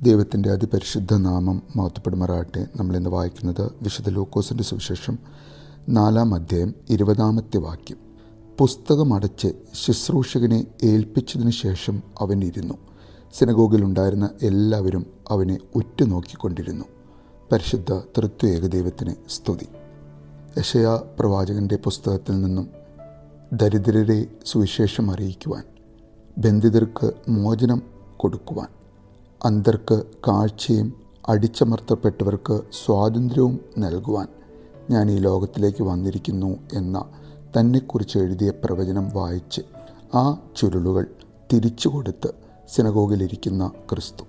ദൈവത്തിൻ്റെ അതിപരിശുദ്ധ നാമം മഹത്വപ്പെടുമാറാകട്ടെ. നമ്മളിന്ന് വായിക്കുന്നത് വിശുദ്ധ ലൂക്കോസിൻ്റെ സുവിശേഷം 4-ാം അധ്യായം 20-ാമത്തെ വാക്യം. പുസ്തകമടച്ച് ശുശ്രൂഷകനെ ഏൽപ്പിച്ചതിനു ശേഷം അവൻ ഇരുന്നു. സിനഗോഗിലുണ്ടായിരുന്ന എല്ലാവരും അവനെ ഉറ്റുനോക്കിക്കൊണ്ടിരുന്നു. പരിശുദ്ധ തൃത്വ ദൈവത്തിന് സ്തുതി. യെശയ്യാ പ്രവാചകൻ്റെ പുസ്തകത്തിൽ നിന്നും ദരിദ്രരെ സുവിശേഷം അറിയിക്കുവാൻ, ബന്ധിതർക്ക് മോചനം കൊടുക്കുവാൻ, അന്ധർക്ക് കാഴ്ചയും അടിച്ചമർത്തപ്പെട്ടവർക്ക് സ്വാതന്ത്ര്യവും നൽകുവാൻ ഞാൻ ഈ ലോകത്തിലേക്ക് വന്നിരിക്കുന്നു എന്ന തന്നെക്കുറിച്ച് എഴുതിയ പ്രവചനം വായിച്ച് ആ ചുരുളുകൾ തിരിച്ചു കൊടുത്ത് സിനഗോഗിലിരിക്കുന്ന ക്രിസ്തു.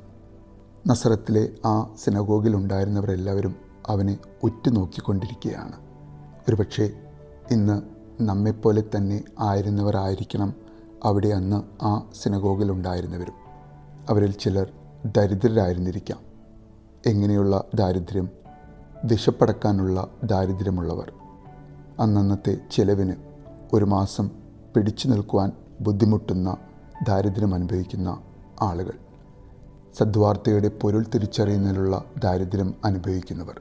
നസറത്തിലെ ആ സിനഗോഗിലുണ്ടായിരുന്നവരെല്ലാവരും അവനെ ഉറ്റുനോക്കിക്കൊണ്ടിരിക്കുകയാണ്. ഒരുപക്ഷെ ഇന്ന് നമ്മെപ്പോലെ തന്നെ ആയിരുന്നവരായിരിക്കണം അവിടെ അന്ന് ആ സിനഗോഗിലുണ്ടായിരുന്നവരും. അവരിൽ ചിലർ ദരിദ്രരായിരുന്നിരിക്കാം. എങ്ങനെയുള്ള ദാരിദ്ര്യം? വിശപ്പടക്കാനുള്ള ദാരിദ്ര്യമുള്ളവർ. അന്നന്നത്തെ ചിലവിന് ഒരു മാസം പിടിച്ചു നിൽക്കുവാൻ ബുദ്ധിമുട്ടുന്ന ദാരിദ്ര്യം അനുഭവിക്കുന്ന ആളുകൾ. സദ്വാർത്തയുടെ പൊരുൾ തിരിച്ചറിയുന്നതിലുള്ള ദാരിദ്ര്യം അനുഭവിക്കുന്നവർ.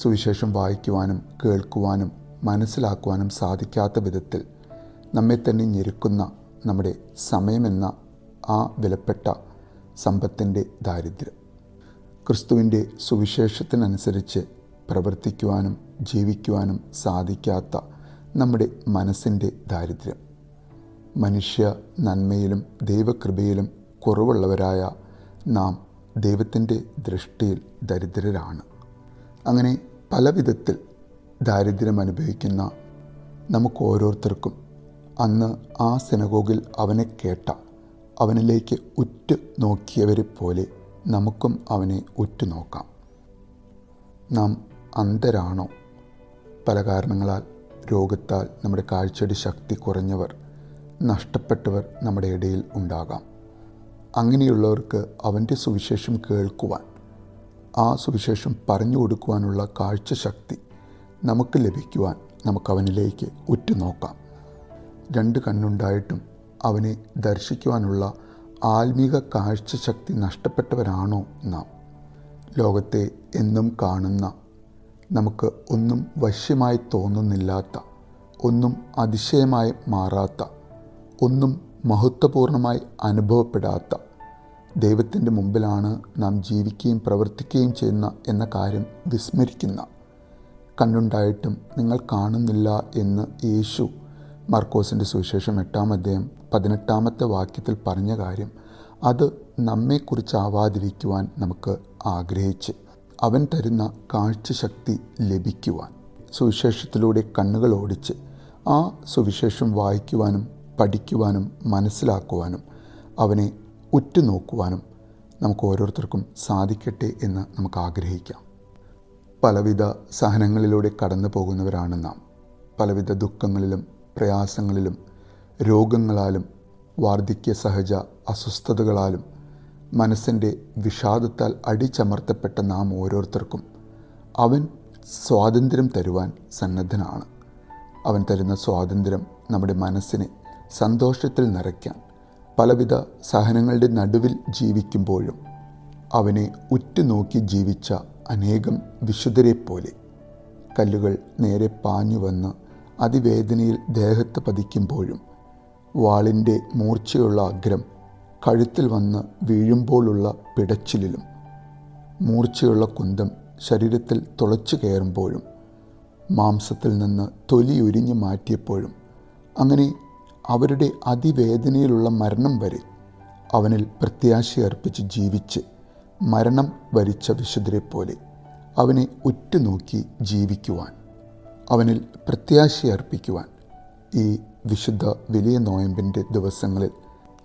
സുവിശേഷം വായിക്കുവാനും കേൾക്കുവാനും മനസ്സിലാക്കുവാനും സാധിക്കാത്ത വിധത്തിൽ നമ്മെ തന്നെ ഞെരുക്കുന്ന നമ്മുടെ സമയമെന്ന ആ വിലപ്പെട്ട സമ്പത്തിൻ്റെ ദാരിദ്ര്യം. ക്രിസ്തുവിൻ്റെ സുവിശേഷത്തിനനുസരിച്ച് പ്രവർത്തിക്കുവാനും ജീവിക്കുവാനും സാധിക്കാത്ത നമ്മുടെ മനസ്സിൻ്റെ ദാരിദ്ര്യം. മനുഷ്യ നന്മയിലും ദൈവകൃപയിലും കുറവുള്ളവരായ നാം ദൈവത്തിൻ്റെ ദൃഷ്ടിയിൽ ദരിദ്രരാണ്. അങ്ങനെ പല വിധത്തിൽ ദാരിദ്ര്യം അനുഭവിക്കുന്ന നമുക്ക് ഓരോരുത്തർക്കും അന്ന് ആ സിനഗോഗിൽ അവനെ കേട്ട, അവനിലേക്ക് ഉറ്റു നോക്കിയവരെ പോലെ നമുക്കും അവനെ ഉറ്റുനോക്കാം. നാം അന്ധരാണോ? പല കാരണങ്ങളാൽ, രോഗത്താൽ നമ്മുടെ കാഴ്ചയുടെ ശക്തി കുറഞ്ഞവർ, നഷ്ടപ്പെട്ടവർ നമ്മുടെ ഇടയിൽ ഉണ്ടാകാം. അങ്ങനെയുള്ളവർക്ക് അവൻ്റെ സുവിശേഷം കേൾക്കുവാൻ, ആ സുവിശേഷം പറഞ്ഞു കൊടുക്കുവാനുള്ള കാഴ്ചശക്തി നമുക്ക് ലഭിക്കുവാൻ നമുക്കവനിലേക്ക് ഉറ്റുനോക്കാം. 2 കണ്ണുണ്ടായിട്ടും അവനെ ദർശിക്കുവാനുള്ള ആത്മീക കാഴ്ചശക്തി നഷ്ടപ്പെട്ടവരാണോ നാം? ലോകത്തെ എന്നും കാണുന്ന, നമുക്ക് ഒന്നും വശ്യമായി തോന്നുന്നില്ലാത്ത, ഒന്നും അതിശയമായി മാറാത്ത, ഒന്നും മഹത്വപൂർണമായി അനുഭവപ്പെടാത്ത ദൈവത്തിൻ്റെ മുമ്പിലാണ് നാം ജീവിക്കുകയും പ്രവർത്തിക്കുകയും ചെയ്യുന്ന എന്ന കാര്യം വിസ്മരിക്കുന്ന, കണ്ണുണ്ടായിട്ടും നിങ്ങൾ കാണുന്നില്ല എന്ന് യേശു മർക്കോസിൻ്റെ സുവിശേഷം 8-ാം അധ്യായം 18-ാമത്തെ വാക്യത്തിൽ പറഞ്ഞ കാര്യം, അത് നമ്മെക്കുറിച്ച് ആവാതിരിക്കുവാൻ നമുക്ക് ആഗ്രഹിച്ച് അവൻ തരുന്ന കാഴ്ചശക്തി ലഭിക്കുവാൻ സുവിശേഷത്തിലൂടെ കണ്ണുകൾ ഓടിച്ച് ആ സുവിശേഷം വായിക്കുവാനും പഠിക്കുവാനും മനസ്സിലാക്കുവാനും അവനെ ഉറ്റുനോക്കുവാനും നമുക്ക് ഓരോരുത്തർക്കും സാധിക്കട്ടെ എന്ന് നമുക്ക് ആഗ്രഹിക്കാം. പലവിധ സഹനങ്ങളിലൂടെ കടന്നു പോകുന്നവരാണ് നാം. പലവിധ ദുഃഖങ്ങളിലും പ്രയാസങ്ങളിലും രോഗങ്ങളാലും വാർദ്ധക്യ സഹജ അസ്വസ്ഥതകളാലും മനസ്സിൻ്റെ വിഷാദത്താൽ അടിച്ചമർത്തപ്പെട്ട നാം ഓരോരുത്തർക്കും അവൻ സ്വാതന്ത്ര്യം തരുവാൻ സന്നദ്ധനാണ്. അവൻ തരുന്ന സ്വാതന്ത്ര്യം നമ്മുടെ മനസ്സിനെ സന്തോഷത്തിൽ നിറയ്ക്കാൻ, പലവിധ സഹനങ്ങളുടെ നടുവിൽ ജീവിക്കുമ്പോഴും അവനെ ഉറ്റുനോക്കി ജീവിച്ച അനേകം വിശുദ്ധരെ പോലെ കല്ലുകൾ നേരെ പാഞ്ഞു വന്ന് അതിവേദനയിൽ ദേഹത്ത് പതിക്കുമ്പോഴും, വാളിൻ്റെ മൂർച്ചയുള്ള അഗ്രം കഴുത്തിൽ വന്ന് വീഴുമ്പോഴുള്ള പിടച്ചിലിലും, മൂർച്ചയുള്ള കുന്തം ശരീരത്തിൽ തുളച്ചു കയറുമ്പോഴും, മാംസത്തിൽ നിന്ന് തൊലി ഉരിഞ്ഞു മാറ്റിയപ്പോഴും, അങ്ങനെ അവരുടെ അതിവേദനയിലുള്ള മരണം വരെ അവനിൽ പ്രത്യാശയർപ്പിച്ച് ജീവിച്ച് മരണം വരിച്ച വിശുദ്ധരെ പോലെ അവനെ ഉറ്റുനോക്കി ജീവിക്കുവാൻ, അവനിൽ പ്രത്യാശയർപ്പിക്കുവാൻ ഈ വിശുദ്ധ വലിയ നോയമ്പിൻ്റെ ദിവസങ്ങളിൽ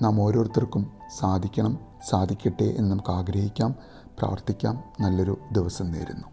നാം ഓരോരുത്തർക്കും സാധിക്കട്ടെ എന്ന് നമുക്ക് ആഗ്രഹിക്കാം, പ്രാർത്ഥിക്കാം. നല്ലൊരു ദിവസം നേരുന്നു.